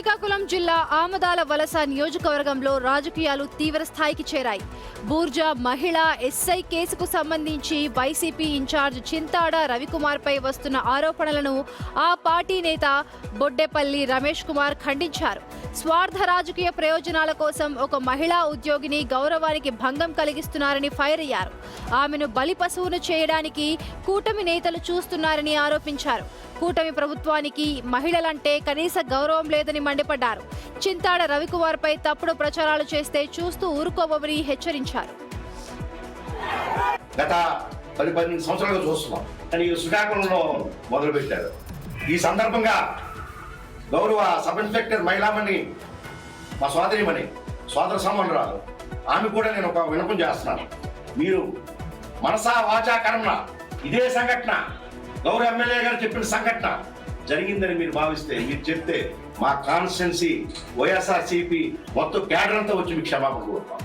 శ్రీకాకుళం జిల్లా ఆమదాల వలస నియోజకవర్గంలో రాజకీయాలు తీవ్ర స్థాయికి చేరాయి. బూర్జా మహిళా ఎస్ఐ కేసుకు సంబంధించి వైసీపీ ఇన్ఛార్జ్ చింతాడ రవికుమార్ పై వస్తున్న ఆరోపణలను ఆ పార్టీ నేత బొడ్డెపల్లి రమేష్ కుమార్ ఖండించారు. స్వార్థ రాజకీయ ప్రయోజనాల కోసం ఒక మహిళా ఉద్యోగిని గౌరవానికి భంగం కలిగిస్తున్నారని ఫైర్ అయ్యారు. ఆమెను బలి పశువును చేయడానికి కూటమి నేతలు చూస్తున్నారని ఆరోపించారు. కూటమి ప్రభుత్వానికి మహిళలంటే కనీస గౌరవం లేదని మండిపడ్డారు. చింతాడ రవికుమార్ పై తప్పుడు ప్రచారాలు చేస్తే చూస్తూ ఊరుకోవని హెచ్చరించారు. గత 10-12 సంవత్సరాలుగా చూస్తున్నాం అని శ్రీకాకుళంలో మొదలుపెట్టారు. ఈ సందర్భంగా గౌరవ సబ్ ఇన్స్పెక్టర్ మహిళామణి మా సోదర సమానురాలు ఆమె కూడా నేను ఒక విన్నపం చేస్తున్నాను. మీరు మనసా వాచా కర్మణ ఇదే సంఘటన గౌరవ ఎమ్మెల్యే గారు చెప్పిన సంఘటన జరిగిందని మీరు భావిస్తే, మీరు చెప్తే మా కాన్స్టిట్యున్సీ వైఎస్ఆర్సీపీ మొత్తం క్యాడర్ అంతా వచ్చి మీకు క్షమాపణ కోరుతాం.